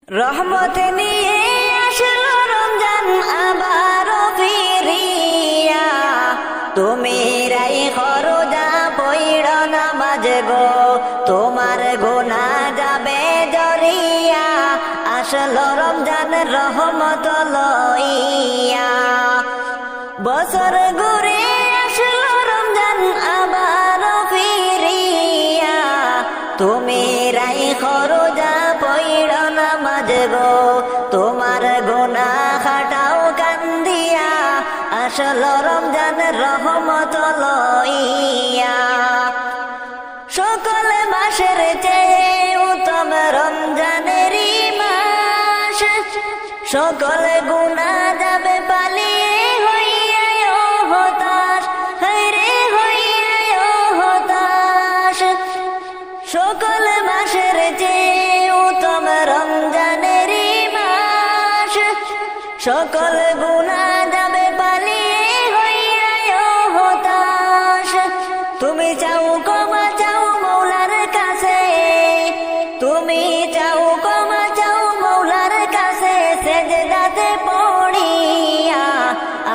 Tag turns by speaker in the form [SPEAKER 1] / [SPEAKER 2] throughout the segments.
[SPEAKER 1] রহমত নিয়ে আসলো রমজান আবারও ফিরিয়া, তুমি রাই খরজা পইড় নামাজ গো, তোমার গুনাহ যাবে জরিয়া। আসলো রমজান রহমত লইয়া, বছর ঘুরে আসলো রমজান আবারও ফিরিয়া, তুমি রাই খরজা পইড় নামাজ গো, তোমার গুনাহ খাটাও কান্দিয়া। আসলো রমজান রহমত লইয়া, সকল মাসের চেয়ে উত্তম রমজানেরই মাস, সকল গুনাহ যাবে পালিয়ে হইয়া হতাশ, হায়রে হইয়া হতাশ। সকল মাসের চেয়ে উত্তম রমজানেরই মাস, সকল গুনাহ যাবে পালিয়ে হইয়া হতাশ। তুমি চাও ক্ষমা চাও মৌলার কাছে, তুমি চাও ক্ষমা চাও মৌলার কাছে, সেজদাতে পড়িয়া।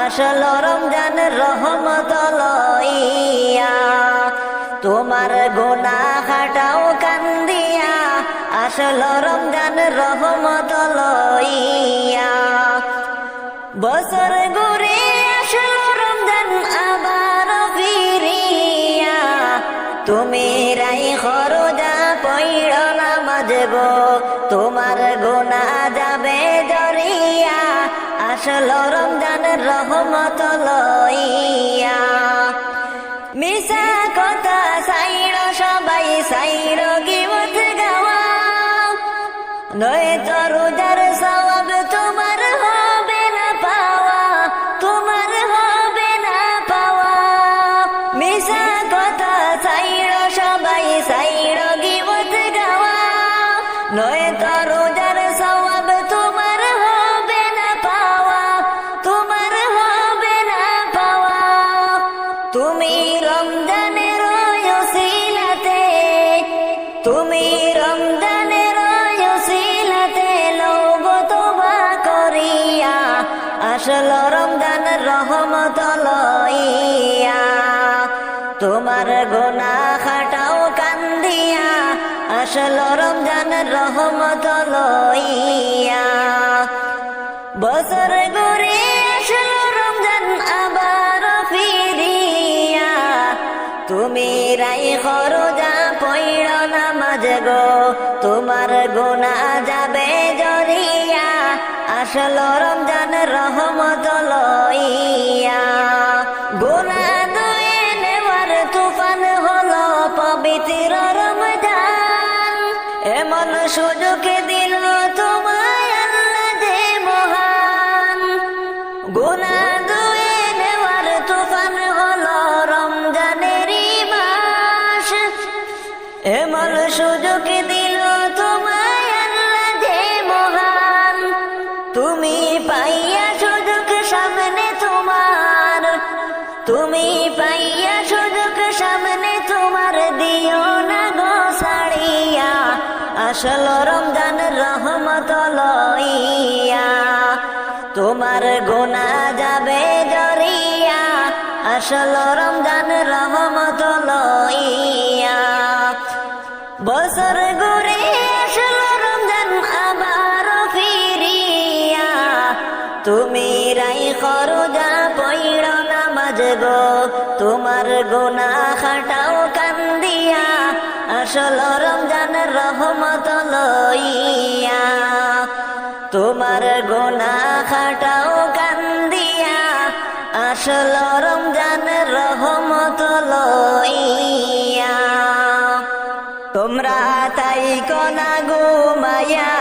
[SPEAKER 1] আসলো রমজান রহমত লইয়া, তোমার গুনাহ খাটাও কান্দিয়া। আসলো রমজান রহমত লইয়া, বছর ঘুরে আসলো রমজান আবার ফিরিয়া, তুমি রাই খরজা পইড় নামাজ গো, তোমার গুনাহ যাবে জরিয়া। আসলো রমজান রহমত লইয়া, মিশা কথা সাইড় সবাই সাইড় গিবত গাওয়া, নয়তো রোজার সওয়াব তোমার হবে না পাওয়া, তোমার হবে না পাওয়া। মিশা কথা সাইড় সবাই সাইড় গিবত গাওয়া, নয়তো রোজার সওয়াব তোমার হবে না পাওয়া, তোমার হবে না পাওয়া। তুমি রমজানের ওসিলাতে, তুমি রমজানের ওসিলাতে লওগো তওবা করিয়া। আসলো রমজান রহমত লইয়া, তোমার গুনাহ খাটাও কান্দিয়া। আসলো রমজান রহমত লইয়া, বছর ঘুরে আসলো রমজান আবার ফিরিয়া, তুমি রাই খরজা পইড় নামাজ গো, তোমার গুনাহ যাবে জরিয়া। আসলো রমজান রহমত লইয়া, গুনাহ ধুয়ে নেওয়ার তুফান হলো পবিত্র রমজান, এমন সুযোগ দিল তোমায় আল্লাহ যে মহান। গুনাহ ধুয়ে নেওয়ার তুফান হলো রমজানেরই মাস, এমন সুযোগ দিল তোমায় আল্লাহ যে মহান। তুমি পাইয়া সুযোগ সামনে তোমার, তুমি পাইয়া সুযোগ সামনে তোমার, দিও না গো ছাড়িয়া। আসলো রমজান রহমত লইয়া, তোমার গুনাহ যাবে জরিয়া। আসলো রমজান রহমত লইয়া, বছর ঘুরে আসলো রমজান আবার ফিরিয়া, তুমি রাই খরজা পইড় নামাজ গো, তোমার গুনাহ খাটাও কান্দিয়া। আসলো রমজান রহমত লইয়া, তোমার গুনাহ খাটাও কান্দিয়া। আসলো রমজান রহমত লইয়া, তোমরা তাই কোনা ঘুমায়া,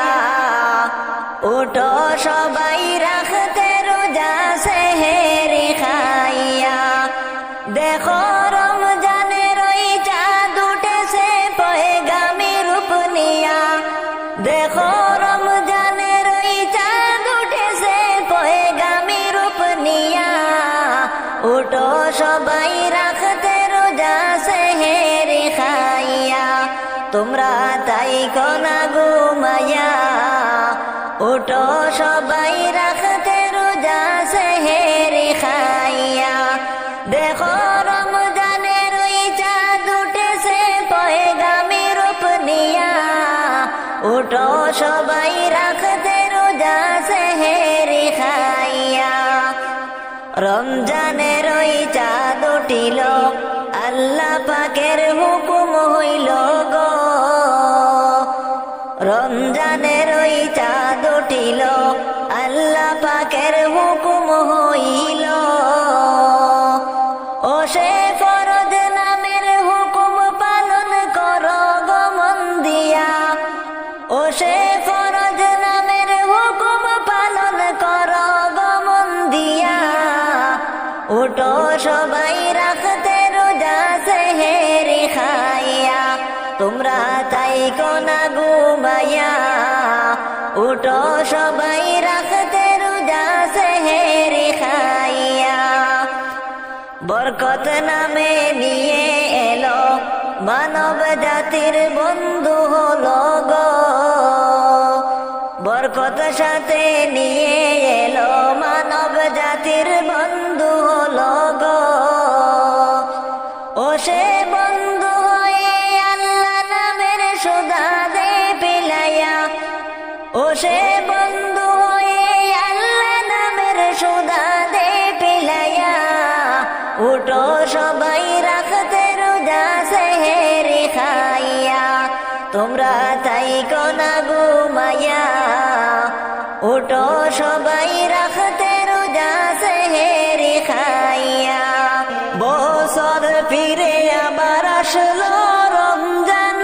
[SPEAKER 1] উঠো সবাই রাখতে রোজা সেহেরি খাইয়া। দেখো রমজানের ওই চাঁদ উঠেছে পয়গামী রূপ নিয়া, দেখো রমজানের ওই চাঁদ উঠেছে পয়গামী রূপ নিয়া। উঠো সবাই রাখতে রোজা সেহেরি খাইয়া, তোমরা তাই কোনা ঘুমায়া, উঠো সবাই রাখতে রোজা সেহেরি খাইয়া, দেখো রমজানের ওই চাঁদ উঠেছে পয়গামি রূপ নিয়া, উঠো সবাই রাখতে রোজা সেহেরি খাইয়া। রমজানের ওই চাঁদ উঠিল, আল্লাহ পাকের হুকুম হইল গো, রমজানের ওই চাঁদ উঠিল, আল্লাহ পাকের হুকুম হইল। ও সে ফরজ নামের হুকুম পালন করো গো মন দিয়া, ও সে ফরজ নামের হুকুম পালন করো গো মন দিয়া, উঠো সবাই রাখতে রোজা সেহেরি খাইয়া, তোমরা তাই কোনা ঘুমাইয়া, উঠো সবাই রাখতে রোজা সেহেরি খাইয়া। বরকত নামে নিয়ে এলো, মানব জাতির বন্ধু হলো গো, বরকত সাথে নিয়ে এলো, মানব জাতির বন্ধু হলো গো। ও সে বন্ধু হয়ে আল্লাহ নামের সুধা দে পিলাইয়া, ও সে বন্ধু হয়ে আল্লাহ নামের সুধা দে পিলাইয়া, উঠো সবাই রাখতে রোজা সেহেরি খাইয়া, তোমরা তাই কোনা ঘুমাইয়া, উঠো সবাই রাখতে রোজা সেহেরি খাইয়া। বছর ফিরে আবার আসলো রমজান,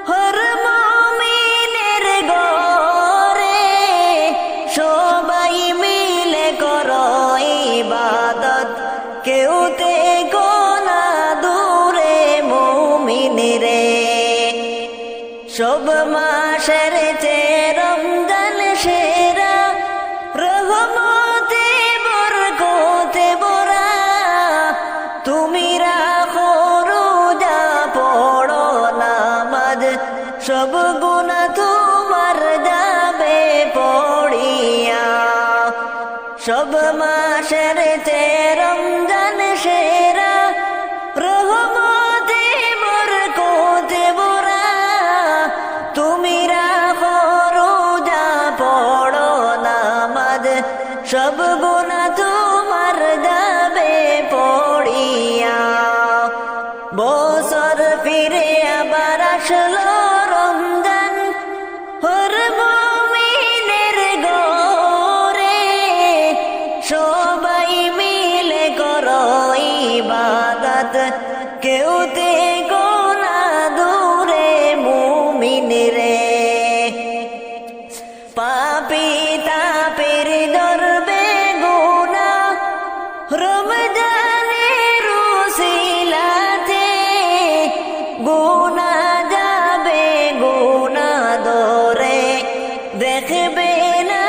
[SPEAKER 1] হর মুমিনের ঘরে সবাই মিলে করো ইবাদত, কেউতে গোনা দূরে মুমিন রে। সব মাসের চেয়ে রমজান সেরা, রহমতে বরকতে ভরা, তুমি রাখো রোজা পড়ো নামাজ, সব গুনাহ তোমার যাবে পড়িয়া। সব মাসের চেয়ে রমজান সেরা, রহমতে বরকতে ভরা, তুমি রাখো রোজা পড়ো নামাজ, সব গুনাহ তোমার যাবে পড়িয়া। বছর ফিরে আবার আসলো রমজান, হর মুমিনের ঘরে সবাই মিলে করো ইবাদত, কেউতে গোনা দূরে মুমিন রে। পাপী তাপের ধরবে গুনা, রমজানের উসিলাতে গুনা যাবে গুনা দরে, দেখবে না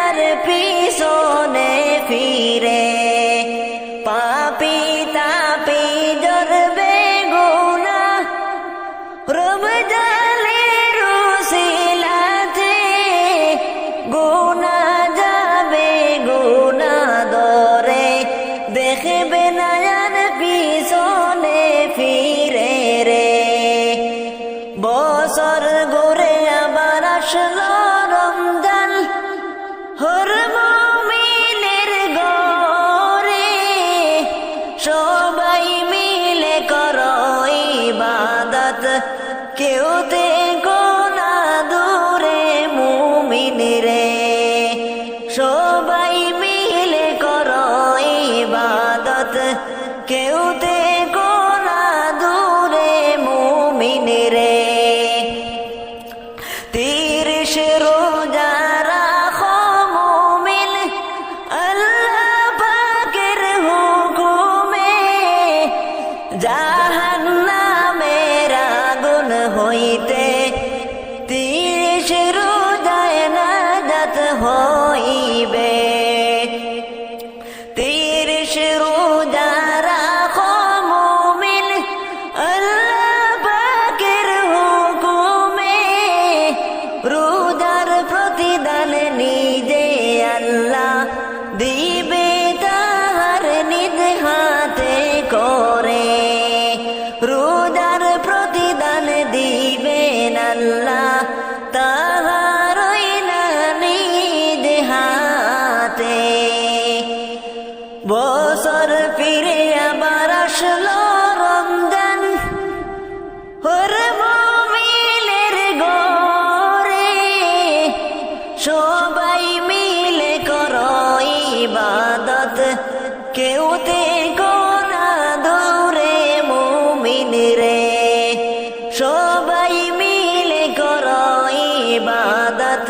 [SPEAKER 1] আর পিছনে ফিরে। পাপী তাপী ধরবে গুনা, রমজানের উসিলাতে গুনা যাবে গুনা দরে, দেখবে না আর পিছনে ফিরে রে। বছর ঘুরে আবার আসলো রমজান, সবাই মিলে করো ইবাদত কেউতে গোনা দূরে মুমিন রে সবাই মিলে করো ইবাদত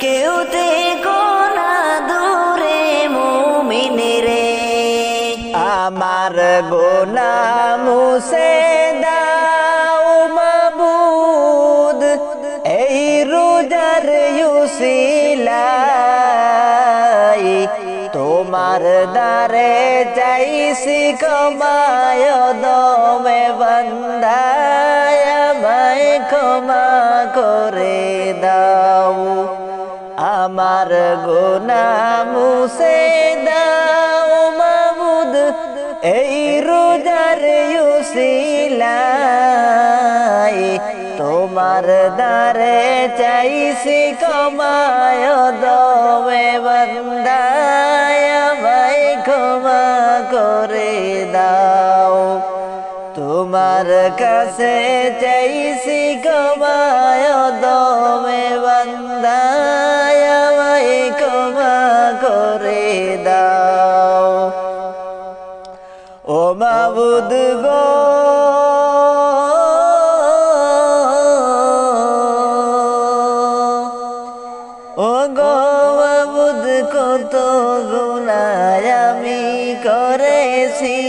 [SPEAKER 1] কেউতে গোনা দূরে মুমিন রে
[SPEAKER 2] আমার গুনাহ মুছে দাও মাবুদ এই রোজার উসিলাই তোমার দ্বারে চাইছি ক্ষমায় দমে বান্দায় আমায় ক্ষমা করে দাও আমার গুনাহ মুছে দাও মাবুদ এই রোজার উসিলাই তোমার দ্বারে চাইছি ক্ষমায় দমে বান্দায় আমায় ক্ষমা করে দাও তোমার কাছে চাইছি ক্ষমায় দমে বান্দায় আমায় ক্ষমা করে দাও ও মাবুদ গো ও গো মাবুদ কত গুনাহ আমি করেছি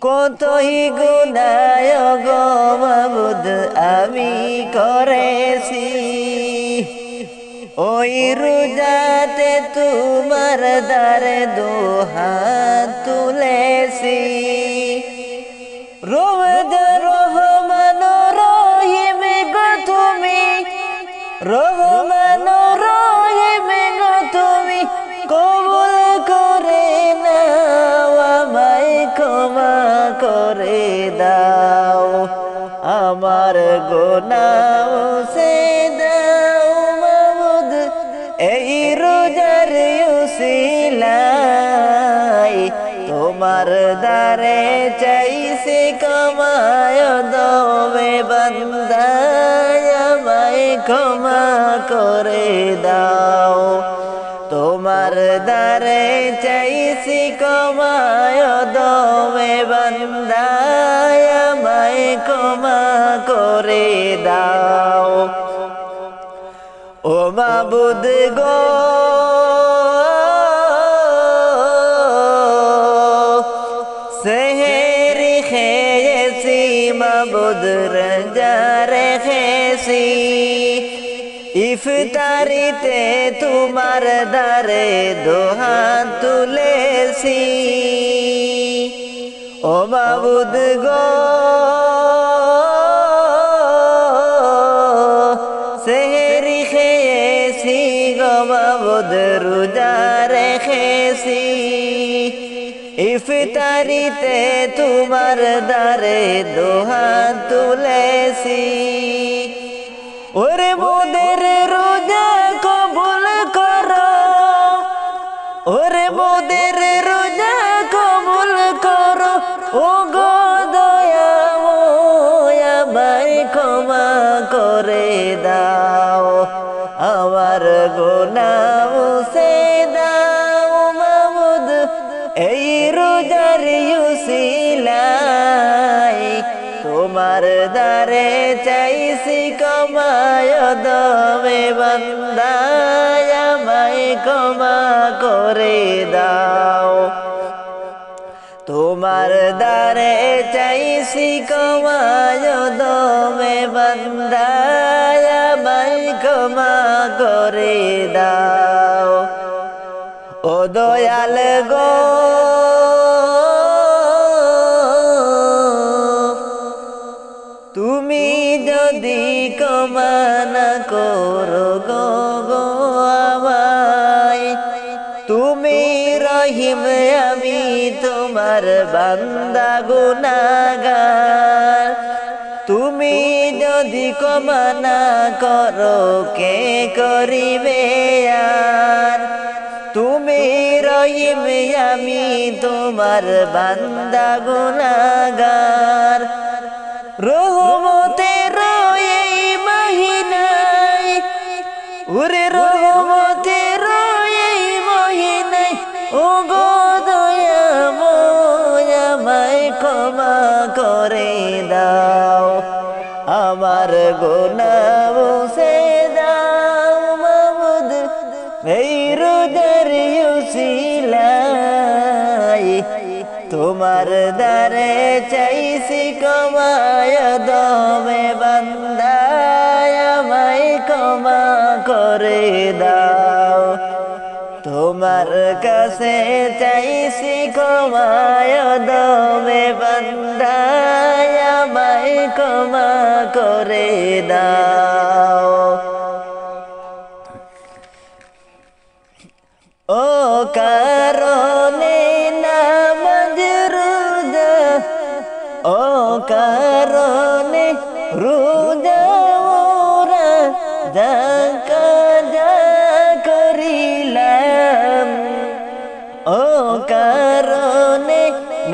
[SPEAKER 2] কতই গুনাহ গো মাবুদ আমি করেছি ওই রোজাতে তোমার দ্বারে দুহাত তুলেছি রহমান রহিম গো তুমি রহমান রহিম গো তুমি কবুল করে নাও আমায় ক্ষমা করে দাও আমার গুনাহ মুছে দাও মাবুদ এই রোজার উসিলাই তোমার দ্বারে চাইছি ক্ষমায় দমে বান্দায় আমায় ক্ষমা করে দাও তোমার দ্বারে চাইছি ক্ষমায় দমে বান্দায় আমায় ক্ষমা করে দাও ও মাবুদ গো সেহেরি খেয়েছি মাবুদ রোজা রেখেছি ইফতারিতে তোমার দ্বারে দুহাত তুলেছি ও মাবুদ গো সেহেরি খেয়েছি গো মাবুদ রোজা রেখেছি ইফতারিতে তোমার দ্বারে দুহাত তুলেছি ওরে মোদের রোজা কবুল করো ওরে মোদের রোজা কবুল করো ও গো দয়াময় আমায় ক্ষমা করে দাও আমার গুনাহ মুছে দাও মাবুদ এই রোজার উসিলাই তোমার দ্বারে চাইছি ক্ষমায় দমে বান্দায় আমায় ক্ষমা করে দাও তোমার দ্বারে চাইছি ক্ষমায় দমে বান্দায় আমায় ক্ষমা করে দাও ও দয়াল গো তুমি যদি ক্ষমা না করো গো গো আমায় তুমি রহিম আমি তোমার বান্দা গুনাহগার তুমি যদি ক্ষমা না করো কে করিবে আর তুমি রহিম আমি তোমার বান্দা গুনাহগার রহমতের এই মহিনা তোমার দ্বারে চাইছি ক্ষমায় দমে বান্দায় আমায় ক্ষমা করে দাও তোমার কাছে চাইছি ক্ষমায় দমে বান্দায় আমায় ক্ষমা করে দাও ও কারণে নামাজ রোজা ও কারণে রোজা ওরা যাকাত করিলাম ও কারণে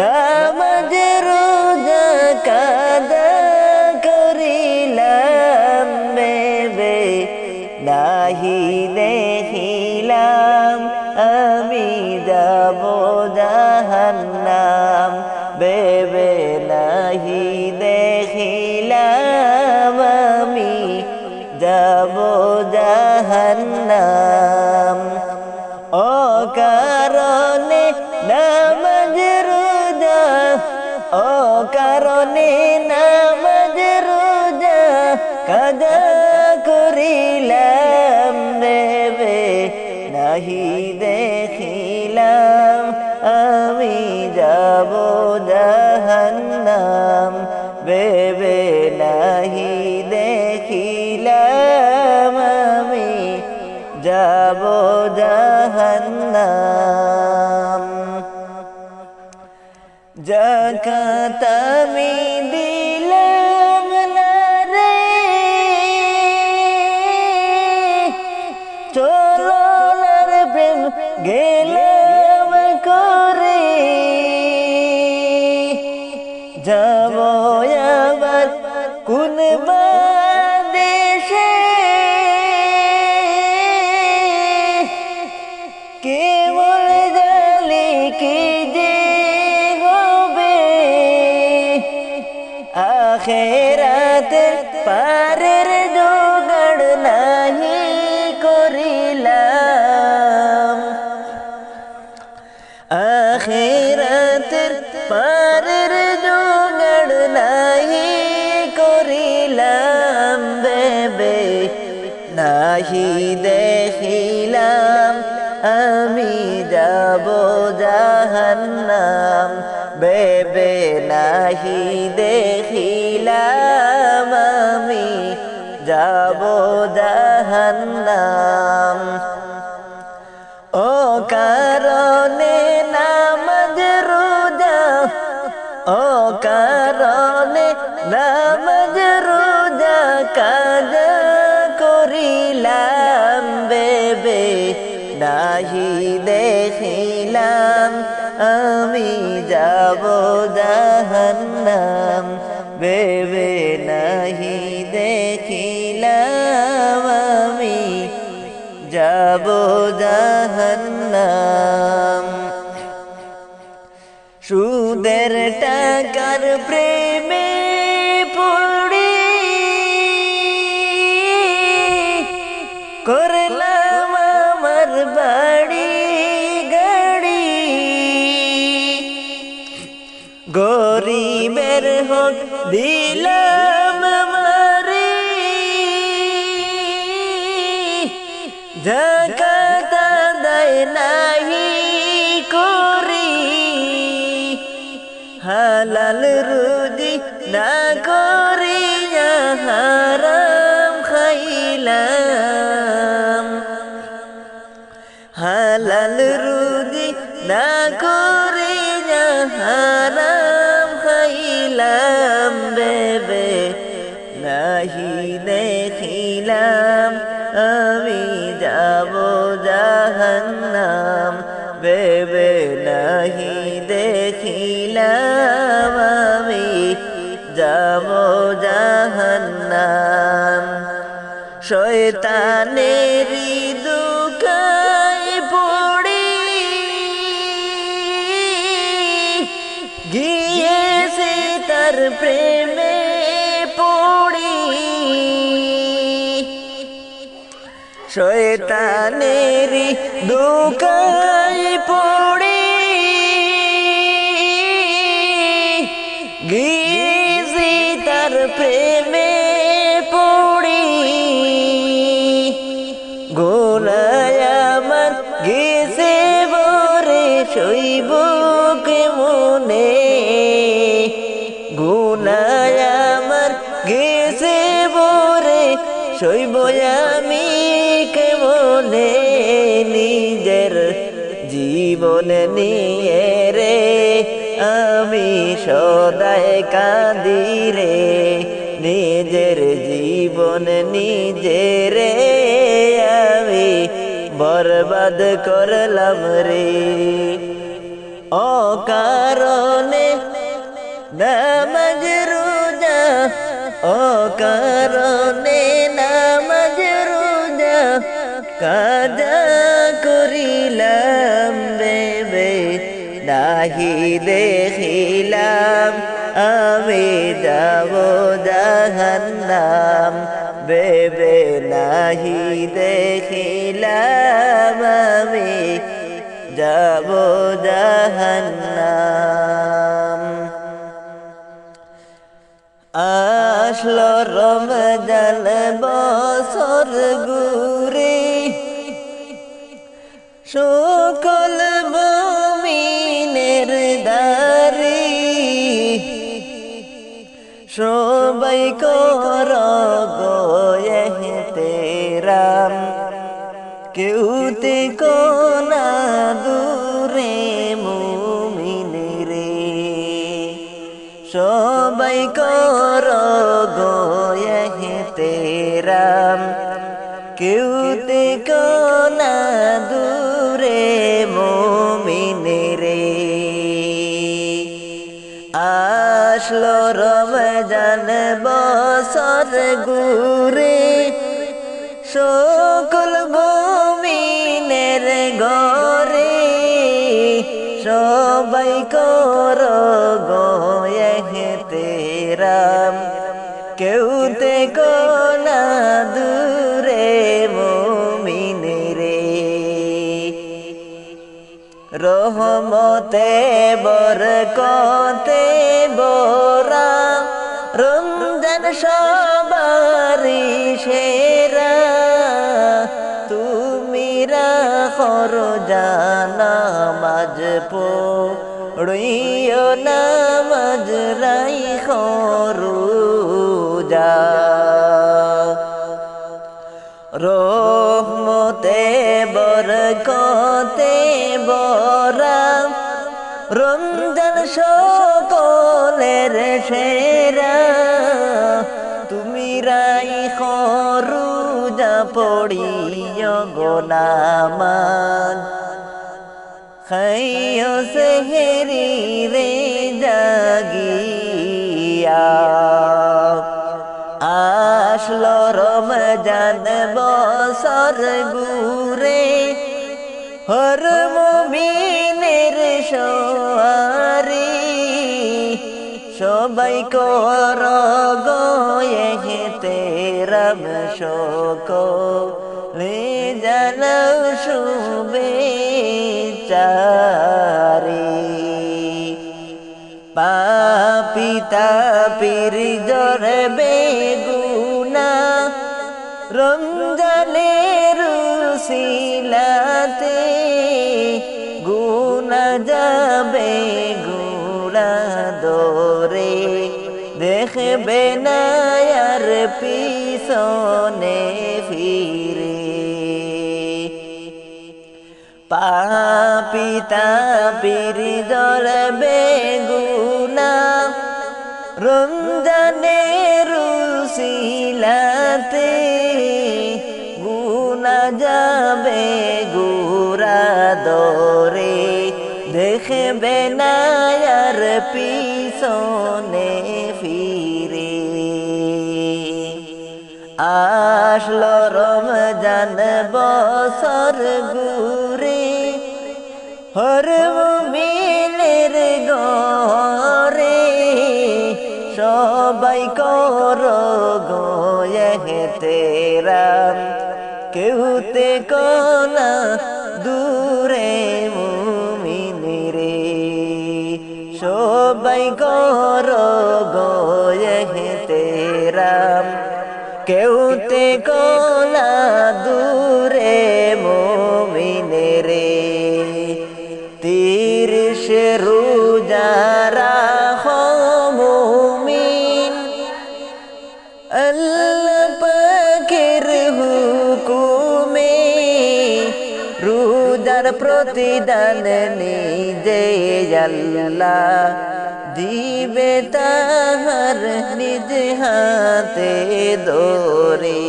[SPEAKER 2] নামাজ রোজা কাদা করিলাম বেবে নাহি দেখিলাম আমি যাব জাহান্নাম বেবে নাহি দেখিলাম আমি যাব জাহান্নাম ও কারণে নামাজ রোজা ও কারণে নামাজ রোজা কাদা করিলাম দেবে নাহি দেখিলাম আমি যাব জাহান্নাম বেবে নাহি দেখিলাম আমি যাব জাহান্নাম যাকাত আমি দিলাম না রে চলনার প্রেম গেলাম করে যাব আবার কোন দেশে কেবল জানি কি যে হবে আখেরাতের পারের জোগাড় নাহি করিলাম আখেরাতের পারের জোগাড় নাহি করিলাম বেবে নাহি দেখিলাম আমি যাব জাহান্নাম বেবে নাহি দেখিলাম আমি যাব জাহান্নাম ও কারণে নামাজ রোজা ও কারণে নামাজ রোজা কাজা করিলাম বেবে নাহি দেখিলাম আমি যাব জাহান্নাম বেবে নাহি দেখিলাম আমি যাব জাহান্নাম সুদের টাকার প্রেমে পড়ে করলাম আমার বাড়ি গাড়ি গরিবের হক দিলাম মারি যাকাত আদায় নাহি করি হালাল রুজি না করিয়া হারাম খাইলাম হালাল রুজি না করিয়া হারাম খাইলাম বেবে নাহি দেখিলাম আমি যাব জাহান্নাম বেবে নাহি দেখিলাম আমি যাব জাহান্নাম শয়তানেরি দুকায় পড়ি গিয়েছে তার প্রেমে পড়ি শয়তানেরি দুকায় পড়ি রইব কেমনে গুনায় আমার গেছে বরে সইব আমি কেমনে নিজের জীবন নিয়ে রে আমি সদাই কাঁদি রে নিজের জীবন নিজের আমি বরবাদ করলাম রে অকারণে নামাজ রোজা অকারণে নামাজ রোজা কাজা করিলাম বেবে নাহি দেখিলাম আমি যাব জাহান্নাম বেবে নাহি দেখিলাম আমি যাব জাহান্নাম আসলো রমজান বছর ঘুরে সকল মুমিনের দারি সবাই কর গোয়েহতেরাম কেউ তে কোনা দূরে মুমিন রে সবাই কর গোয়েহতেরাম কেউ তে কোনা দূরে মুমিন রে আসলো রমজান বছর ঘুরে সকল মুমিনের ঘরে সবাই কর গোয়েহতেরাম কেউ তে কোনা দূরে মুমিন রে রহমতে বরকতে বরা রমজান সবারি সেরা তুমি রাখো রোজা নামাজ পড়িও নামাজ রাইখো রোজা রহমতে বরকতে বরা রমজান সকলের সেরা তুমি রাইখো রোজা পড়িও গো নামাজ খাইও সেহরি রে জাগিয়া আসলো রমজান বছর ঘুরে হর মুমিনের সওয়ারি সবাই কর গোয়েহতেরাম সকলে জানাও শুভেচ্ছারি পাপী তাপীর জরে বেগুনা রমজানের উসিলাতে গুনা যাবে গুড়া দরে দেখবে না আর পিছনে ফিরে পাপী তাপীর জরে বেগুনা রমজানের উসিলাতে গুনা যাবে গুড়া দরে দেখবে না আর পিছনে ফিরে আসলো রমজান বছর ঘুরে হর মুমিনের ঘরে সবাই কর গোয়েহতেরাম কেউ তে কোনা দূরে মুমিন রে সবাই কর গোয়েহতেরাম কেউ তে কোনা দূরে মুমিন রে তীর রোজার প্রতিদান নিজে আল্লাহ দিবে তাহার নিজ হাতে ধরে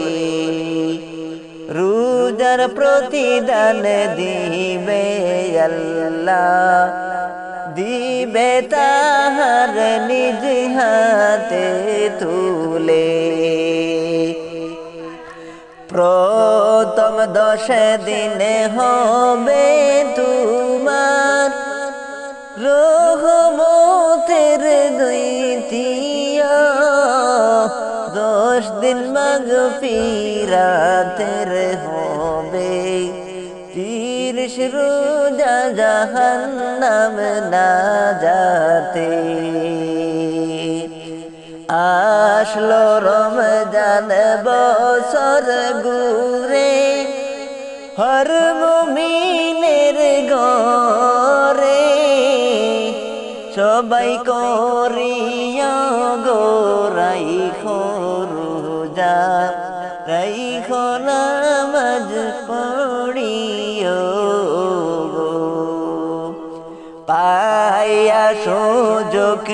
[SPEAKER 2] রোজার প্রতিদান দিবে আল্লাহ দিবে তাহার নিজ হাতে তুলে প্রথম 10 দিনে হবে তোমার রহমতের দ্বিতীয় 10 দিন মাগফিরাতের হবে 30 রোজা জাহান্নাম না যাতে আসলো রমজান বছর ঘুরে হর মুমিনের ঘরে সবাই করিয়া গো রাইখো রোজা রাইখো নামাজ পড়িও গো পাইয়া সুযোগ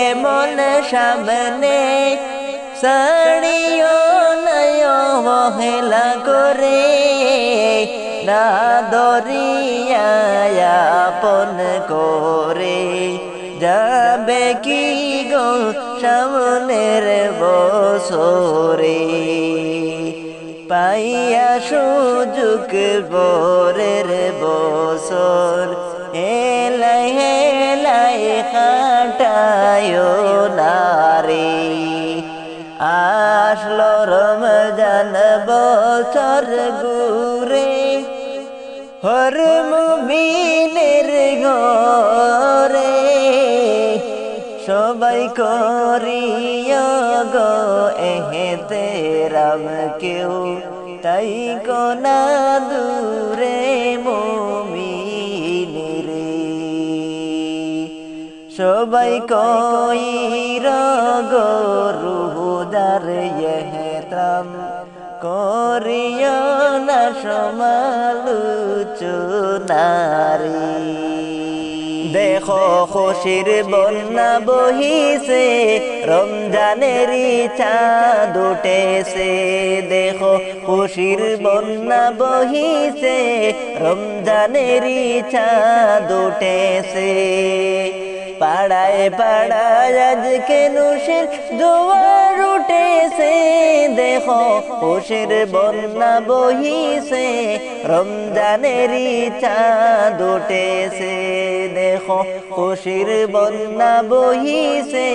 [SPEAKER 2] এমন সামনে সাড়িও নয় অবহেলা করে না দরিয়া আপন করে যাবে কি গো সামনের বছরে পাইয়া সুযোগ পরের বছর এলাই হেলাই কাটায় নারে আসলো রমজান বছর ঘুরে হর মুমিনের ঘরে সবাই করিয়া গো এহতেরাম কেউ তাই কোনা দূরে মুমিনের সবাই কইর গো রোজার এহতরাম করিয়া না সমালোচনারে দেখো খুশির বন্যা বহিছে রমজানেরই চাঁদ উঠেছে দেখো খুশির বন্যা বহিছে রমজানেরই চাঁদ উঠেছে পাড়ায় পাড়ায় আজকে নুশের জোয়ার উঠেছে দেখো খুশির বন্যা বহিছে রমজানেরই চাঁদ উঠেছে দেখো খুশির বন্যা বহিছে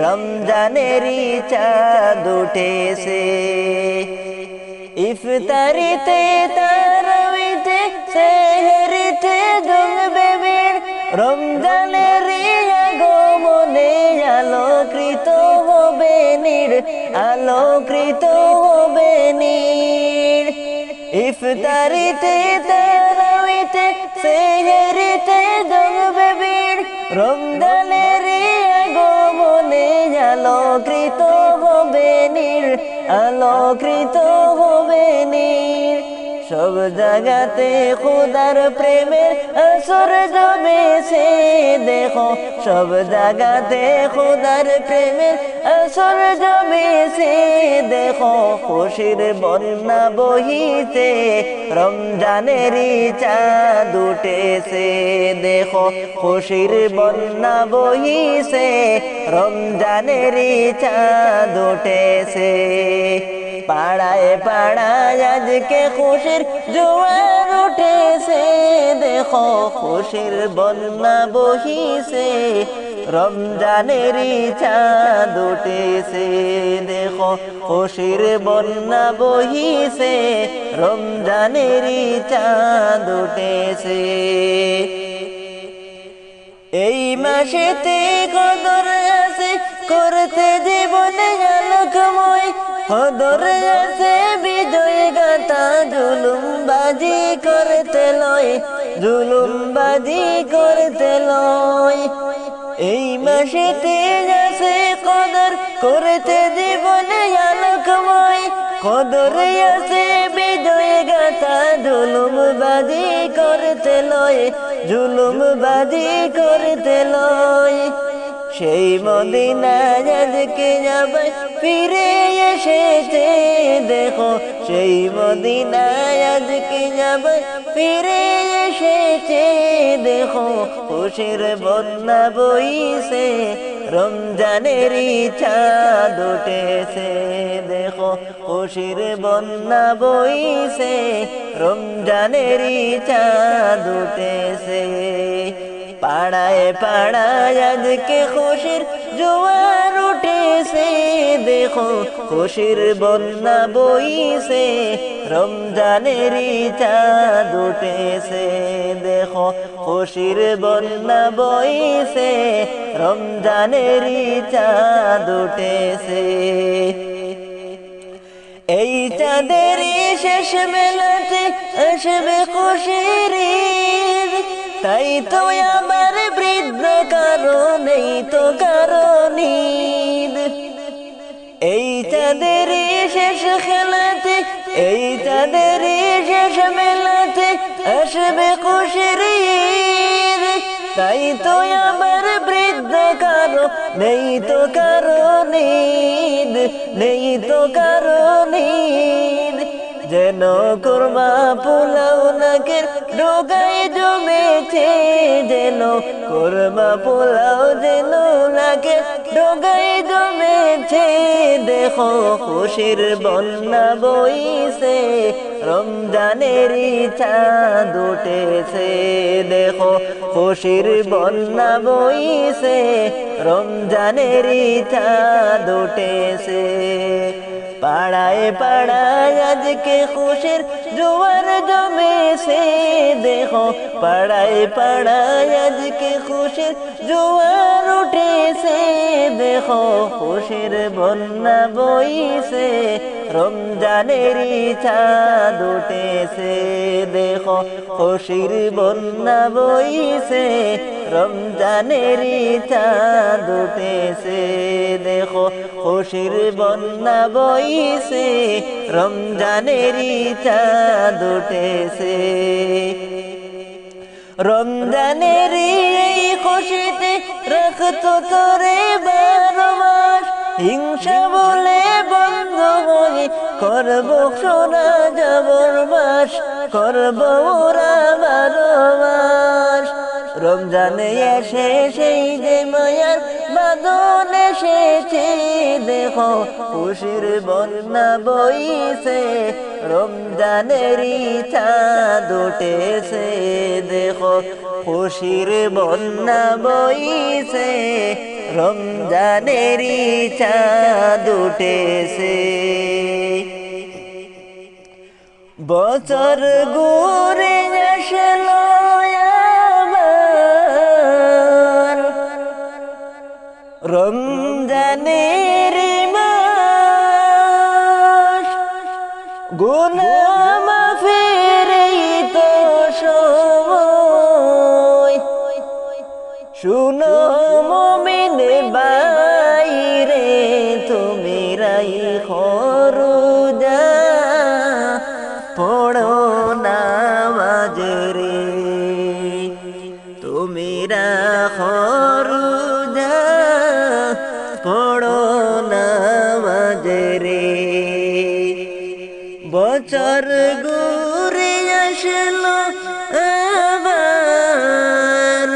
[SPEAKER 2] রমজানেরই চাঁদ উঠেছে ইফতারিতে তারাবিতে সেহরিতে জমবে ভিড় রমজানের আগমনে আলোকৃত হবে নীড় আলোকৃত হবে নীড় ইফতারিতে তারাবিতে সেহরিতে জমবে ভিড় রমজানের আগমনে আলোকৃত হবে নীড় আলোকৃত হবে নীড় সব জায়গাতে খোদার প্রেমের আসর জমেছে দেখো সব জায়গাতে খোদার প্রেমের আসর জমেছে দেখো খুশির বন্যা বহিছে রমজানেরই চাঁদ উঠেছে দেখো খুশির বন্যা বহিছে রমজানেরই চাঁদ উঠেছে পাড়ায় পাড়ায় আজকে খুশির জোয়ার উঠেছে দেখো খুশির বন্যা বহিছে রমজানেরই চাঁদ উঠেছে দেখো খুশির বন্যা বহিছে রমজানেরই চাঁদ উঠেছে এই মাসেতে কদর আছে করতে জীবনে আলোকময় কদর আছে বিজয় গাথা জুলুমবাজি করতে লয় জুলুমবাজি করতে লয় এই মাসেতে আছে কদর করতে জীবনে আলোকময় কদরে আছে বিজয় গাথা জুলুমবাজি করতে লয় জুলুমবাজি করতে লয় সেই মদিনায় আজকে যাবে ফিরে এসেছে দেখো সেই মদিনায় আজকে যাবে ফিরে এসেছে দেখো খুশির বন্যা বইছে রমজানের চাঁদ উঠেছে দেখো খুশির বন্যা বইছে রমজানের চাঁদ উঠেছে পাড়ায় পাড়ায় আজকে খুশির জোয়ার উঠেছে দেখো খুশির বন্যা বইছে রমজানের চাঁদ উঠেছে দেখো খুশির বন্যা বইছে রমজানের চাঁদ উঠেছে এই চাঁদের শেষ মেলাতে আসবে খুশির ঈদ তাই তো আমার বৃদ্ধ কারণেই তো কারণ ঈদ এই চাঁদের শেষ খেলাতে এই চাঁদের শেষ মেলাতে আসবে খুশির ঈদ তাই তো আমার বৃদ্ধ কারণ নেই তো কারণ ঈদ নেই তো কারণ ঈদ যেন কুরমা পোলাও নাকের ডোগায় জমেছে যেন কুরমা পোলাও যেন নাকের ডোগায় জমেছে দেখো খুশির বন্যা বইছে রমজানের চাঁদ উঠেছে দেখো খুশির বন্যা বইছে রমজানের চাঁদ উঠেছে পাড়ায় পাড়ায় আজকে খুশির জোয়ার জমেছে দেখো পাড়ায় পাড়ায় আজকে খুশির জোয়ার উঠেছে দেখো খুশির বন্যা বইছে রমজানের চাঁদ উঠেছে দেখো খুশির বন্যা বইছে রমজানের চাঁদ উঠেছে দেখো খুশির বন্যা বইছে রমজানের চাঁদ উঠেছে রমজানের এই খুশিতে রাখতো তোরে 12 মাস হিংসা বলে বন্ধ হয়ে করব সোনা যাবর মাস করব ওরা 12 মাস রমজানে এসে সেই যে মায়ার বাদল এসেছে দেখো খুশির বন্যা বইছে রমজানের চাঁদ উঠেছে দেখো খুশির বন্যা বইছে রমজানের চাঁদ উঠেছে বছর ঘুরে আসলো আবার রমজানের মাস গুনাহ মাফের তো সময় শুনো মুমিন বাইরে তুমি রাইখো রোজা পড়ো নামাজ রে তুমি রাখো রোজা পড়ো নামাজ রে বছর ঘুরে আসলো আবার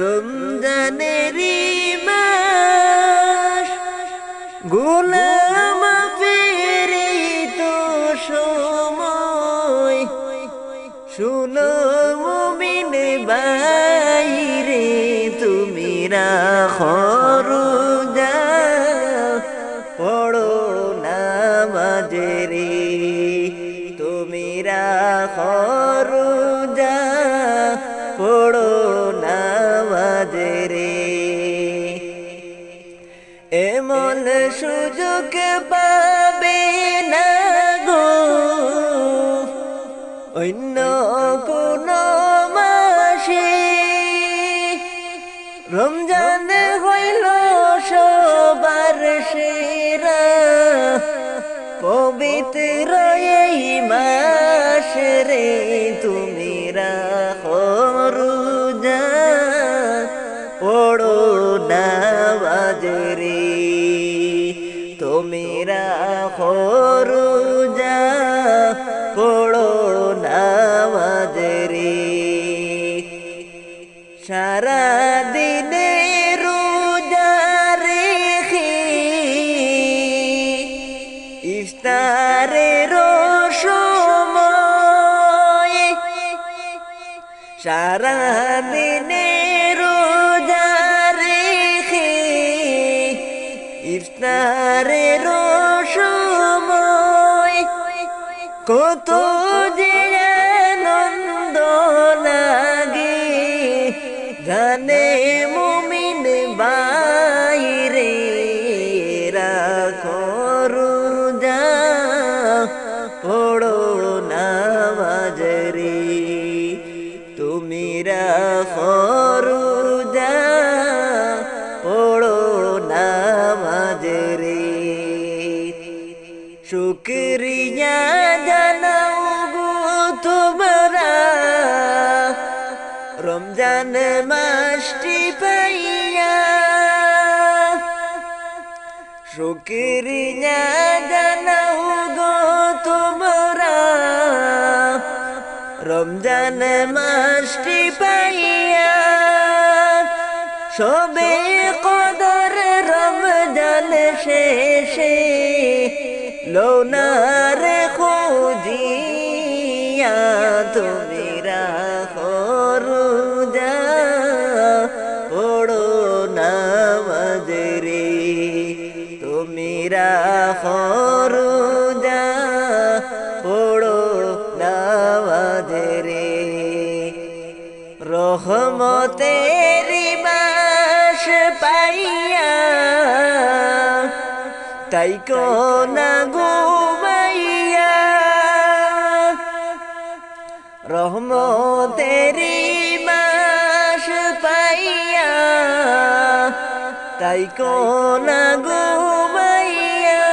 [SPEAKER 2] রমজানের মাস গুনাহ মাফের তো সময় শুনো মুমিন বাইরে তুমি রাখো রোজা পড়ো নামাজ রে তুমি রাখো রোজা পড়ো নামাজ রে এমন সুযোগ পাবে না গো অন্য কোন মাসে রমজান হইল সবার সেরা পবিত্র নামাজেরি তুমি রাখো রোজা পড়ো নামাজেরি সারা দিনে রোজা রেখে ইফতারের সময় সারা দিনে রোজা রেখে ইফতারের সময় কত যে আনন্দ লাগে জানে মুমিন বাইরে রাখো রোজা পড়ো নামাজেরি তুমি রাখো রোজা পড়ো নামাজেরি শুকরিয়া জানাও গো তোমরা রমজান মাসটি পাইয়া শুকরিয়া জানাও গো তোমরা রমজান মাসটি পাইয়া সবে কদর রমজান শেষে লোনার খুঁজিয়া তুমি রাখো রোজা পড়ো নামাজেরি তুমি রাখো রোজা পড়ো নামাজেরি রহমতের মাস পাইয়া তাই কোনা ঘুমাইয়া রহমতের মাস পাইয়া তাই কোনা ঘুমাইয়া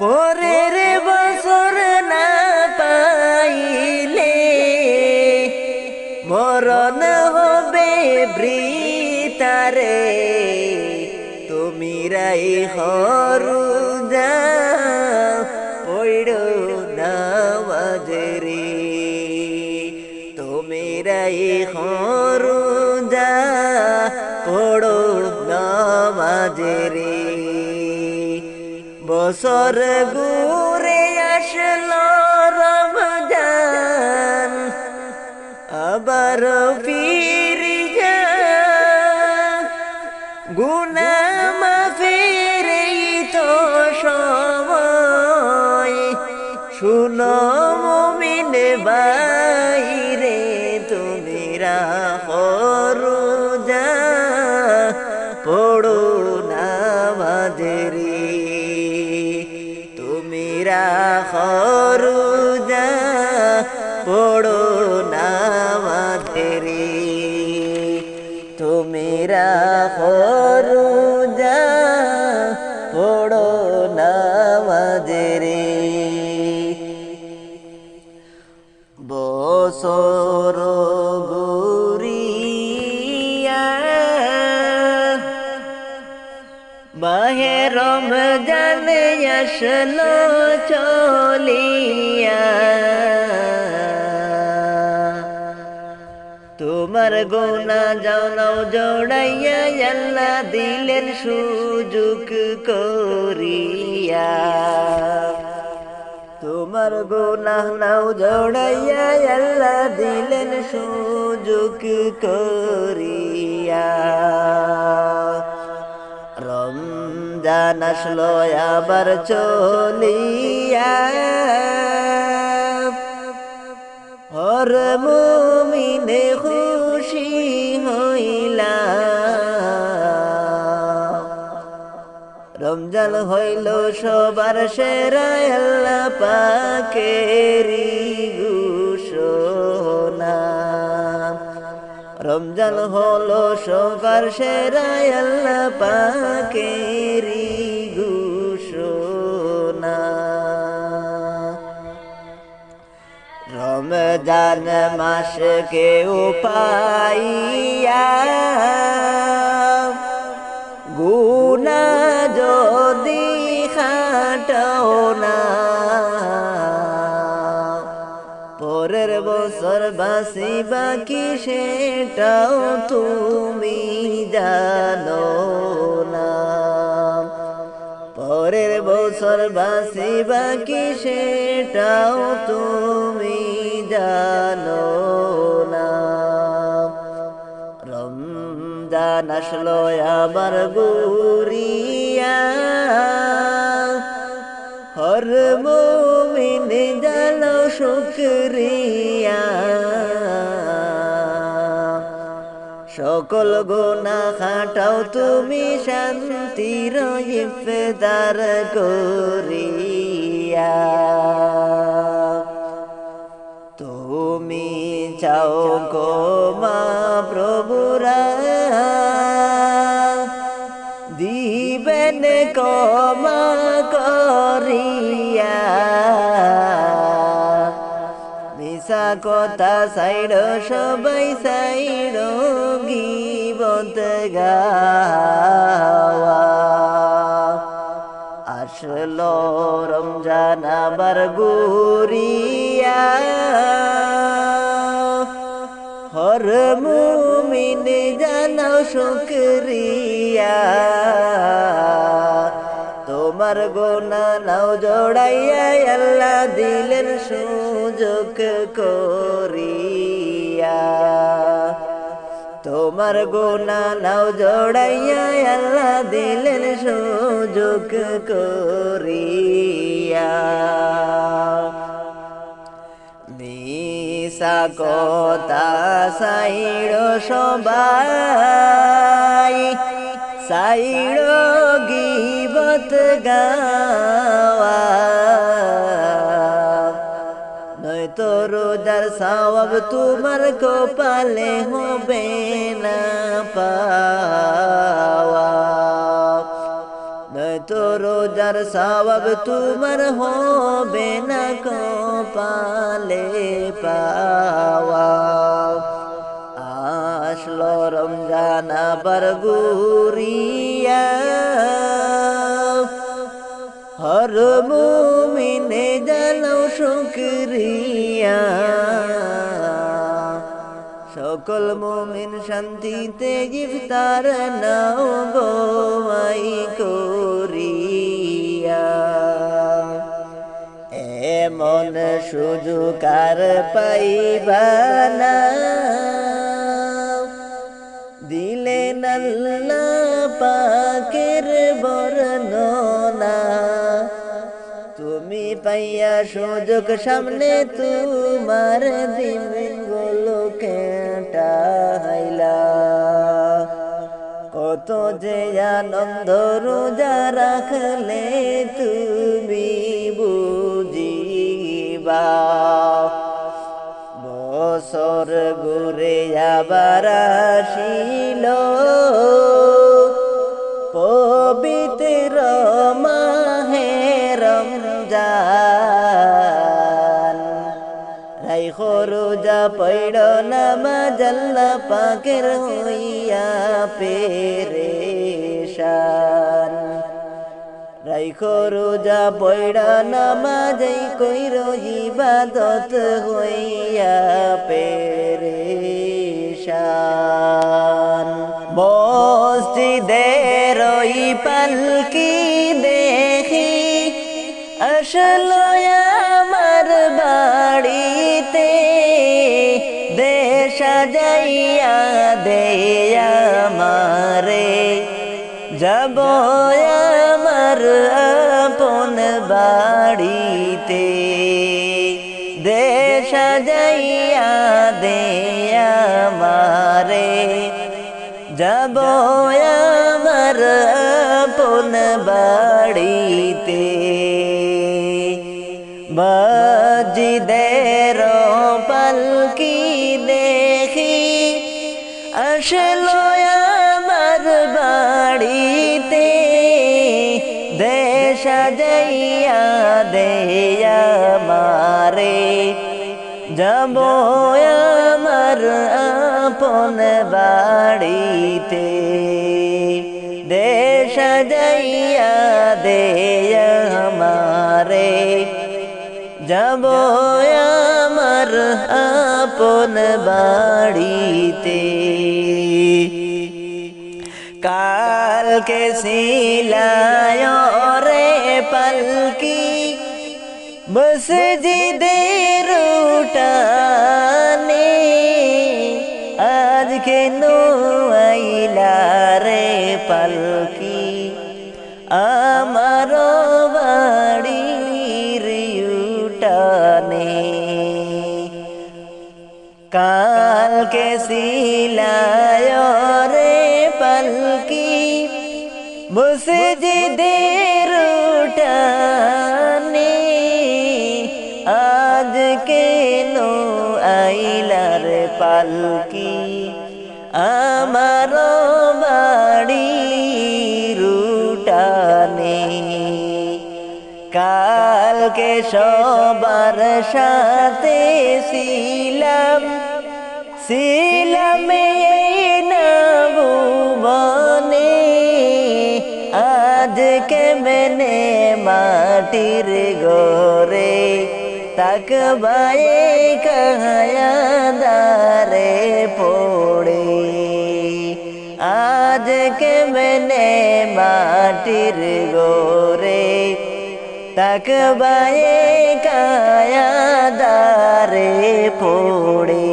[SPEAKER 2] পরের বছর না পাইলে মরণ হবে বৃতারে তুমি রাখো রোজা পড়ো নামাজেরি তুমি রাখো রোজা পড়ো নামাজেরি বছর ঘুরে আসলো রমজান আবার ফিরে যা গুনাহ মাফের এই তো সময় শুনো মুমিন বাইরে তুমি রাখো রোজা পড়ো নামাজেরি তুমি রাখো রোজা পড়ো নামাজেরি তুমি রাখো রোজা পড়ো নামাজেরি বছর ঘুরিয়া মাহে রমজান আসলো চলিয়া তোমার গোনা জানাও জড়াইয়া আল্লাহ দিলেন সুযোগ করিয়া তোমার গোনা নাও জড়াইয়া আল্লাহ দিলেন সুযোগ করিয়া রমজান আসলো আবার চলিয়া হর মুমিনে খুশি হইলা রমজান হইল সবার সেরা আল্লাহ পাকেরি ঘোষণা রমজান হলো সবার সেরা আল্লাহ পাকেরি ঘোষণা রমজান মাস কেউ পাইয়া গুনা যদি খাটাও না, পরের বছর বাঁচিবা কি সেটাও তুমি জানো না। পরের বছর বাঁচিবা কি সেটাও তুমি জানো না। রমজান আসলো আবার গুরিয়া, হর মুমিন জানো শুকরিয়া। সকল গুনাহ খাটাও তুমি শান্তির ইফতার করিয়া। তুমি চাও ক্ষমা প্রভুরা, দিবেন ক্ষমা করিয়া। মিশা কথা সাইড সবাই সাইড গীবত গাওয়া। আসলো রমজান আবার গুরিয়া, হর মুমিন জানাও শুকরিয়া। তোমার গুনাহ নাও জড়াইয়া আল্লাহ দিলেন সুযোগ করিয়া। তোমার গুনাহ নাও জড়াইয়া আল্লাহ দিলেন সুযোগ করিয়া। মিশা কথা সাইড সবাই সাইড গীবত গাওয়া। নয়তো রোজার সওয়াব তোমার কপালে হবে না পাওয়া। নয়তো রোজার সওয়াব তোমার হবে না কপালে পাওয়া। আসলো রমজান আবার গুরিয়া, হর মুমিন জানাও শুকরিয়া। সকল মুমিন শান্তিতে ইফতার নাও গোয়াই করিয়া। এমন সুযোগ আর পাইবা না, দিলেন আল্লাহ পাকের বর্ণনা। তুমি পাইয়া সুযোগ সামনে তোমার দিনগুলো কাটাইলা। কত যে আনন্দ রোজা রাখলে তুমি বুঝিবা। বছর ঘুরে আবার আসিল পবিত্র মাহে রমজান। রাইখো রোজা পড় নামাজ আল্লাহ পাকের হইয়া পেরেশান। রাইখো রোজা পড় নামাজ কইরো ইবাদত হইয়া পেরেশান। মসজিদের ওই পালকি দেখি আসলো আমার বাড়িতে। দেশা যাইয়া দেয়া আমারে, যাব আমার আপন বাড়িতে। দেশা যাইয়া দেয়া আমারে, যাব আমার আপন বাড়িতে। মসজিদের পালকি দেখি আসলো আমার বাড়িতে। দেশা যাইয়া দেয়া আমারে, যাব আমার আপন বাড়িতে। সাজাইয়া দে আমারে যাব আমার আপন বাড়িতে কালকে সিলায় রে পালকি মসজিদের উঠানে আজ কেন আইলা রে পালকি আমার বাড়ির উঠানে কালকে সিলায় রে পালকি মসজিদের উঠানে আজ কেন আইলার পালকি আমার বাড়ির উঠানে কালকে সবার সাথে ছিলাম না ভুবনে আজ কেমনে মাটির গোরে তাকবায়ে কায়াদারে পড়ে আজ কেমনে মাটির গোরে তাকবায়ে কায়াদারে পড়ে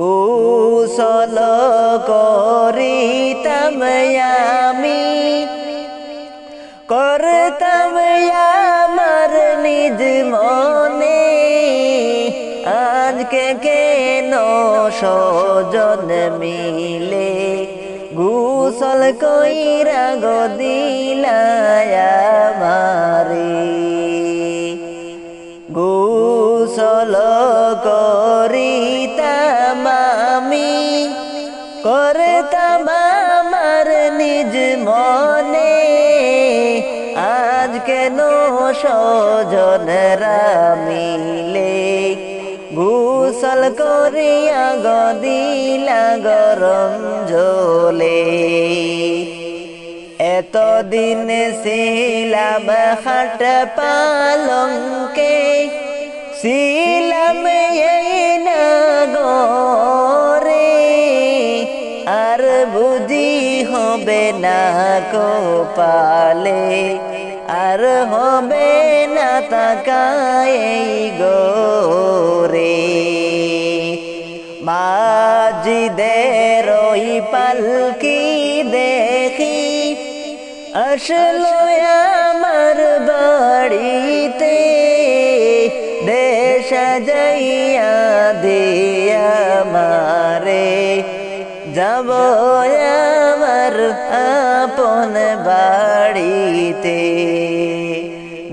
[SPEAKER 2] গোসল করিতাম আমি করতাম আমার নিজ মনে আজকে কেন সজন মিলে গোসল কইরা গো দিলায়া মারে গোসল করিতাম আমি করতাম আমার নিজ মনে আজ কেন সজনরা মিলে গোসল করিয়া গদিলা গরম জলে এতদিন ছিলাম খাট পালঙ্কে ছিলাম এই না গরে আর বুঝি হবে না কপালে আর হবে না তাকাই গোরে মাজিদের ওই পালকি দেখি আসলো আমার বাড়িতে দেশ যাইয়া দিয়া মারে যাব আমার আপন বাড়িতে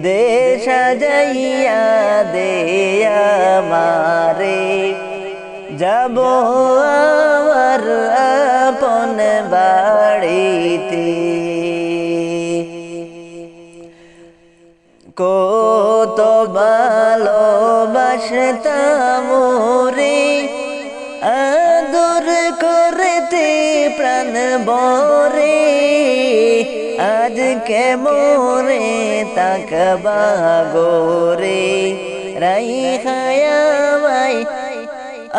[SPEAKER 2] দেশ যাইয়া দিয়া মারে যাব আমার আপন বাড়িতে কত ভালোবাসতাম রে আদর করতে প্রাণ বরে আজ কেমরে তাকবা গোরে রাইখায়ামাই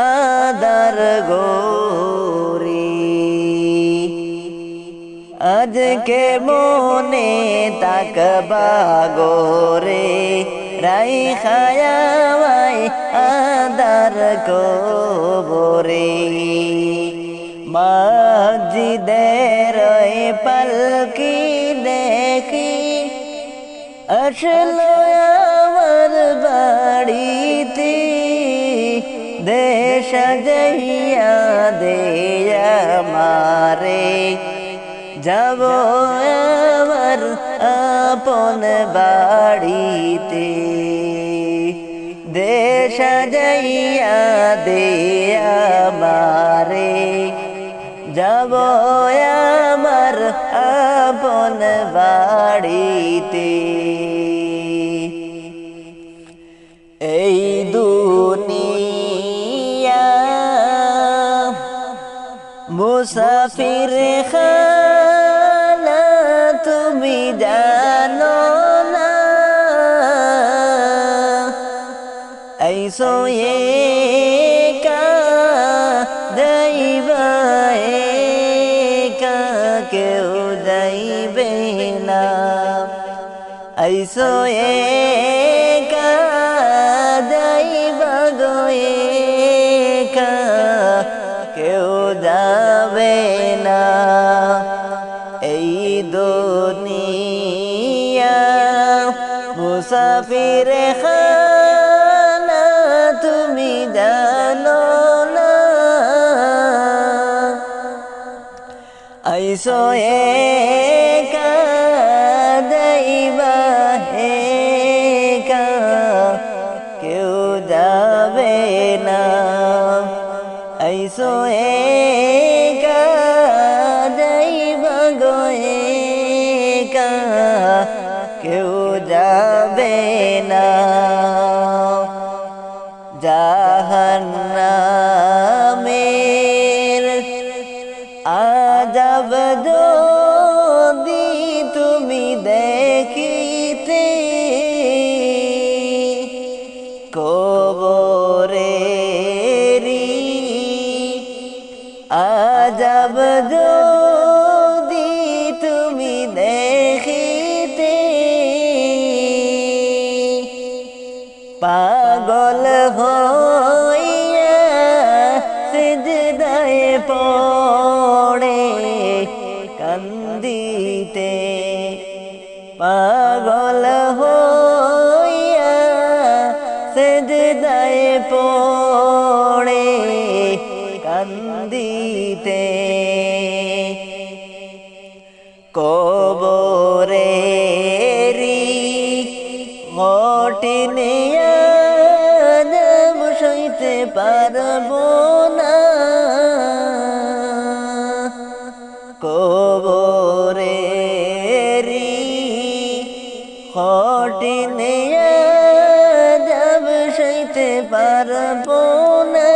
[SPEAKER 2] আদার গোরে আজ কেমনে তাকবা গোরে রাইখায়ামাই আদার গোরে মসজিদের পালকি দেখি আসলো আমার বাড়িতে দেশ যাইয়া দেয়া মারে যাব আমার আপন বাড়িতে দেশ যাইয়া দেয়া মারে যাব আমার আপন বাড়িতে এই দুনিয়া মুসাফির খানা আইসো একা যাইবা একা কেউ যাইবে না আইসো একা যাইবা গো একা কেউ যাবে না এই দুনিয়া মুসাফির খানা তুমি জানো না আইসো একা যাইবা একা কেউ যাবে না আইসো একা যাইবা গো একা কেউ যাবে না জাহান্নামের আযাব যদি তুমি দেখিতে কবরেরি আযাব যদি তুমি দেখিতে পাগল হইয়া সিজদায় পড়ে কান্দিতে পাগল হইয়া সিজদায় পড়ে কান্দিতে কবরেরি কঠিন আযাব সইতে পারবো না কবরেরি কঠিন আযাব সইতে পারবো না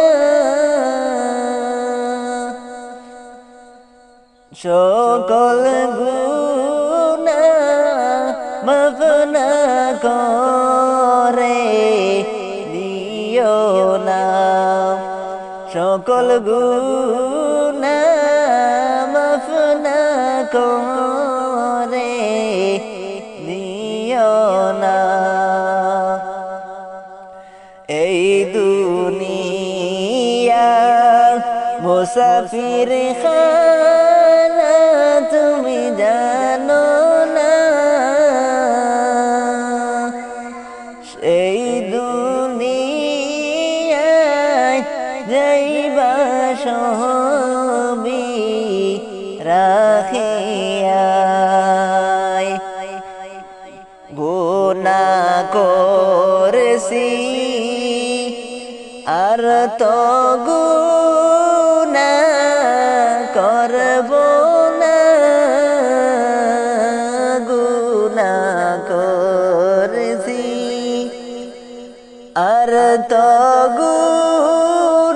[SPEAKER 2] সকল গুনাহ মাফ না করে দিও না সকল গুনাহ মাফ না করে দিও না এই দুনিয়া মুসাফির খানা তুমি জানো না এই দুনিয়ায় যাইবা সবই রাখিয়া গুনাহ করেছি আর তো গুনাহ করব না গুনাহ করেছি আর তো গুনাহ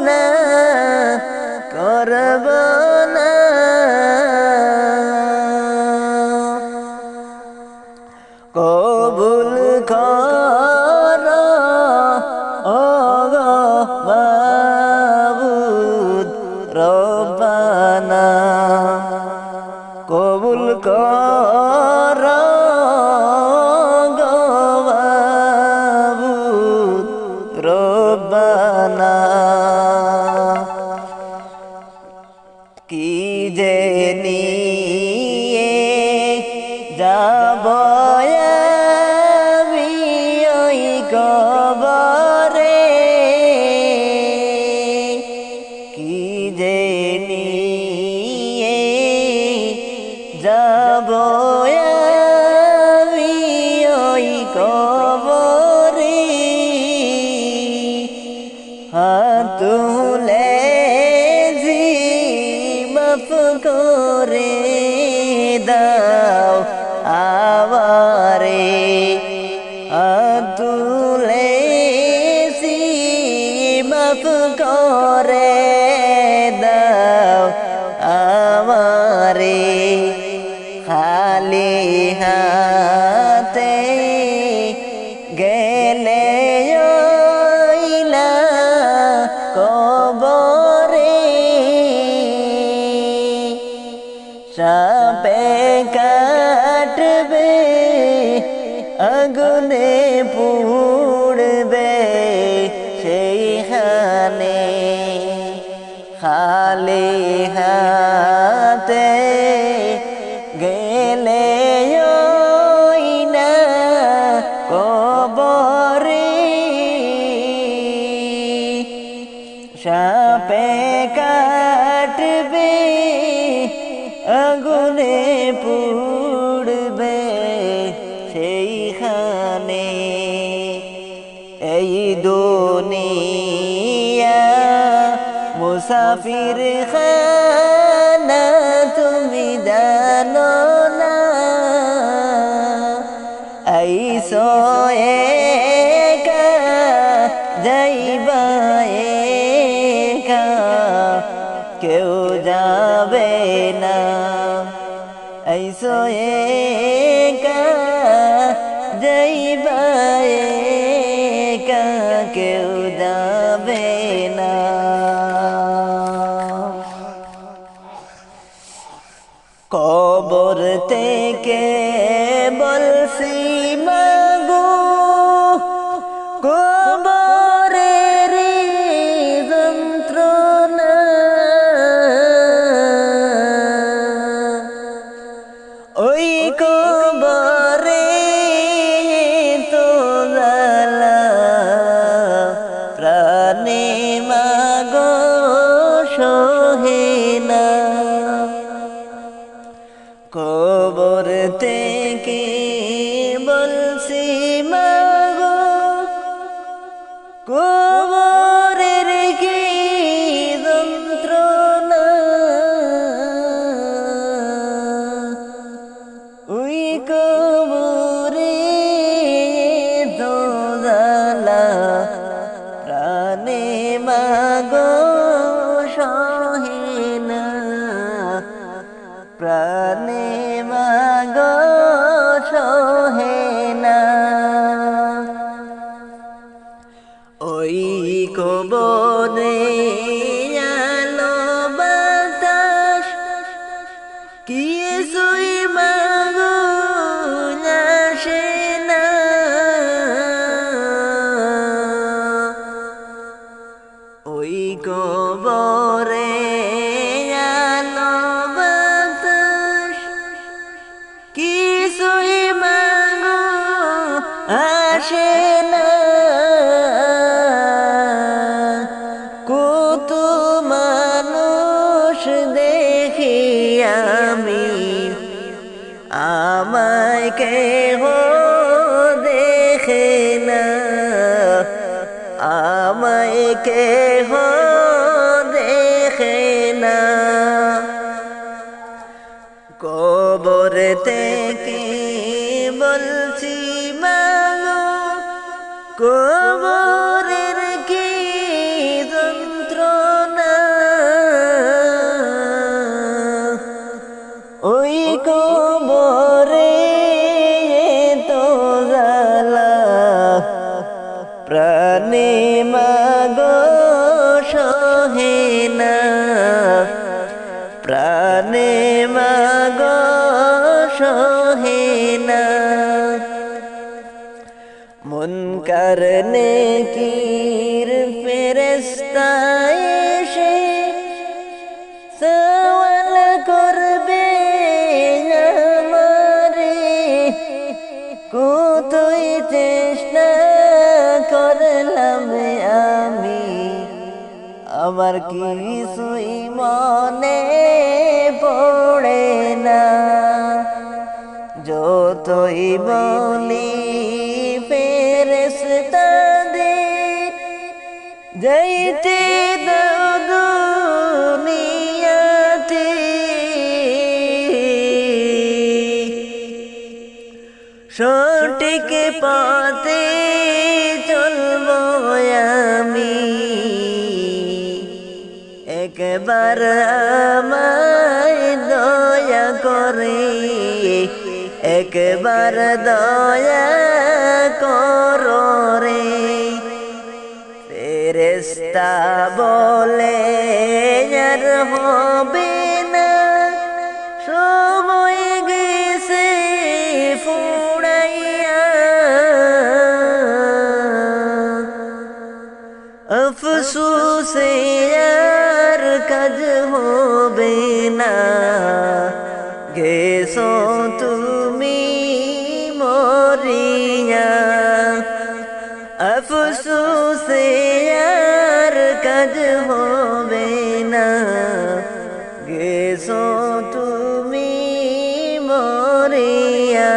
[SPEAKER 2] করব না কবুল কর ও গো মাবুদ রব্বানা কবুল কর গো মাবুদ রব্বানা কি যে নিয়ে যাব আমি ওই কবরে কি যে নিয়ে যাব আমি ওই কবরে হাত তুলে মাফ করে দাও আমারে তুলেছি মাফ করে দাও আমারে খালি হাতে গেলে সাপে কাটবে আগুনে পুড়বে সেইখানে এই দুনিয়া মুসাফির খানা তুমি জানো না আইসো একা যাইবা একা কেউ যাবে না আইসো একা যাইবা একা কেউ যাবে না কবর থেকে বলছি মাগো কবরের যন্ত্রণা ওই কবরে তো জ্বালা প্রাণে মাগো সহে না কবর থেকে বলছি মাগো কবরের কি যন্ত্রণা ওই কবরে তো জ্বালা প্রাণে মাগো সহে না প্রাণে মাগো সহে না ওই কবরে আলো বাতাস কিছুই মাগো আসে না ওই কবরে আলো বাতাস কিছুই মাগো আসে না কত মানুষ দেখি আমি আমায় কেহ দেখে না আমায় কেহ দেখে না কবর থেকে বলছি মাগো কবরের কি যন্ত্রণা ওই কবরে তো জ্বালা প্রাণে মাগো সহে না প্রাণে মাগো সহে না মুনকার নেকির ফেরেশতা এসে সওয়াল করবে আমারে কতই চেষ্টা করলাম আমি আমার কিছুই মনে পড়ে না যতই বলি ফেরেশতাদের যাইতে দাও দুনিয়াতে সঠিক পথে চলব আমি একবার আমায় দয়া করে একবার দয়া করো রে ফেরেশতা বলে আর হবে না সময় গেছে ফুড়াইয়া আফসোসে আর কাজ হবে না গেছো তুমি মরিয়া আফসোসে আর কাজ হবে না গেছো তুমি মরিয়া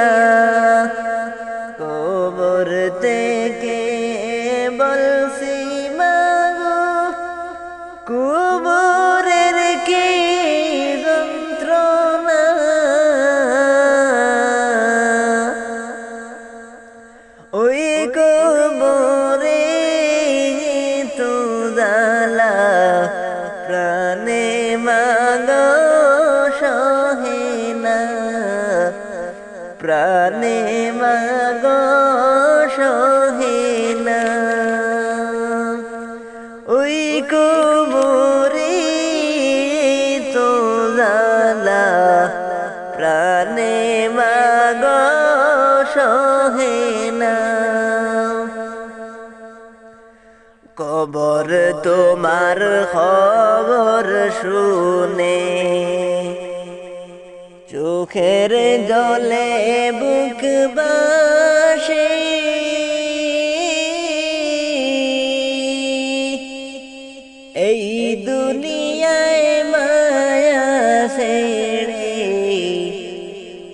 [SPEAKER 2] কবর থেকে বলছি মাগো কবরের কি যন্ত্রণা ওই কবরে তো জালা প্রাণে মাগো সহে না প্রাণে মাগো সহে না ওই কবরে তো জালা প্রাণে মাগো সহে না কবর তোমার খবর শুনে চোখের জলে বুক বাসে এই দুনিয়ায় মায়া ছেড়ে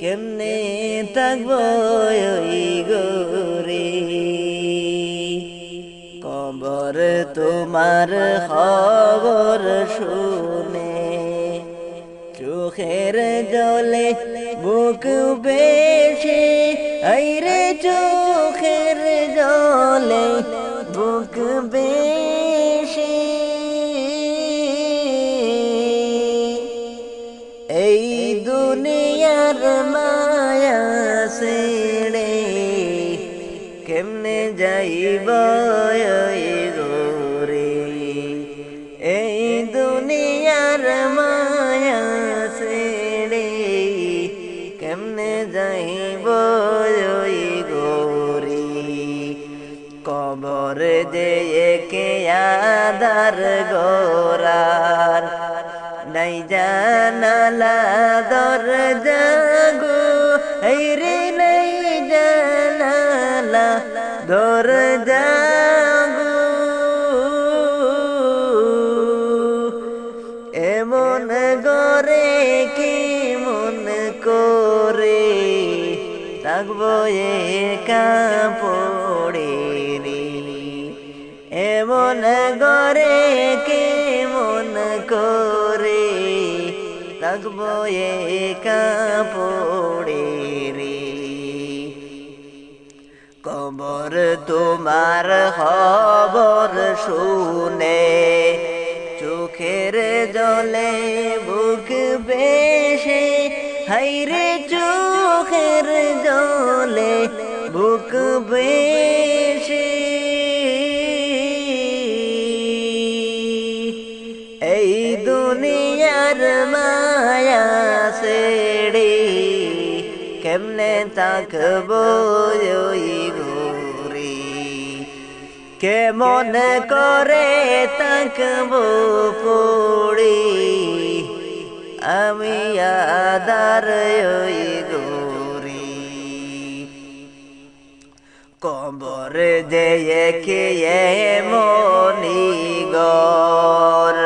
[SPEAKER 2] কেমনে থাকবো ওই গোরে কবর তোমার খবর শুনে চোখের জলে বুক বেশে আইরে চোখের জলে বুক বেশে এই দুনিয়ার মায়া ছেড়ে কেমনে যাইব ওই গোরে এই দুনিয়ার মায়া ছেড়ে কেমনে যাইব ওই গোরে কবর যে কে আদার গোরার নাই জানালা দরজা গো এই রে নাই জানালা দরজা গো এমন গরে কি মন করে থাকবো একা পড়ে রে এমন গরে কি মন করে থাকবো একা পড়ে রে কবর তোমার খবর শুনে চোখের জলে বুক বেশে হাইরে চোখের জলে বুক বেশে এই দুনিয়ার মায়া ছেড়ে কেমনে থাকবো ওই গোরে কেমন করে থাকবো পড়ে আমি আদার ওই গোরে কবর যে কে মনি গর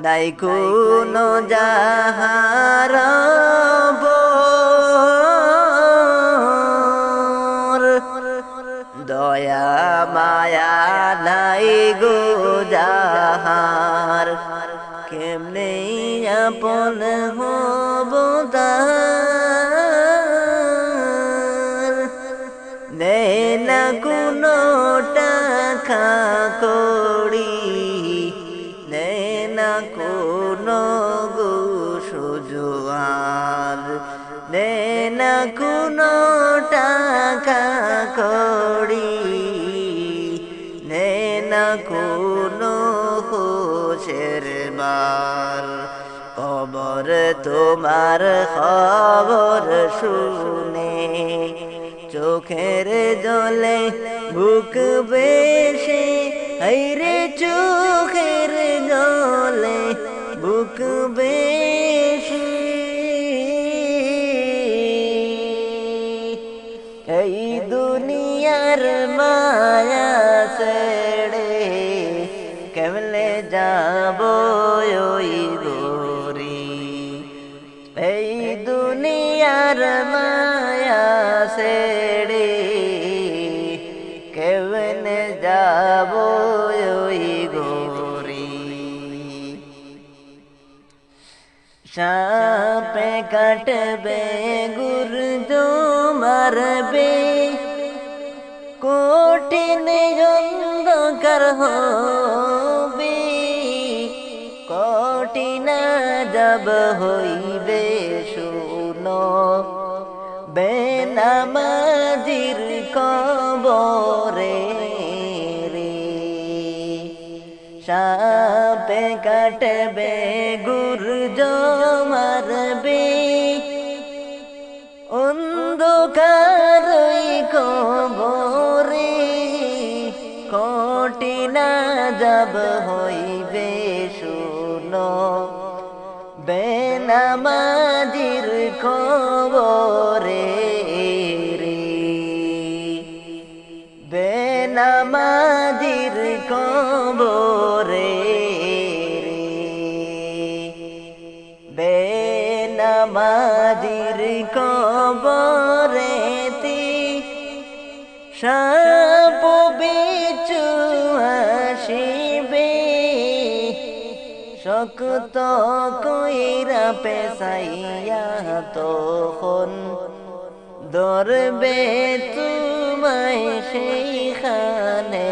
[SPEAKER 2] নাই কোনো যাহার দয়া মায়া নাই গো যাহার কেমনে আপন হব তার নেই না কোনো টাকা কড়ি নেই না কোনো গো সুজোয়ার নেই না কোনো টাকা কড়ি নেই না কোনো খুশের বার কবর তোমার খবর শুনে চোখের জলে বুক বেশে হাইরে চোখের জলে বুক বেশে এই দুনিয়ার মায়া ছেড়ে যাব ওই গরি সাপে কাটবে গুর্জ মারবে কঠিন অন্ধকার হবে কঠিন যাব হইবে শুনো বেনামাজির কবরে রে সাপে কাটবে গুর্জ মারবে অন্ধকার কবরে কঠিন যাব হইবে শুনো বেনামাজির কবরে রে বেনামাজির কবরে রে বেনামাজির কবরেতে সাপ বিচ্ছু আসিবে শক্ত কইরা পেশাইয়া তখন ধরবে তোমায় সেইখানে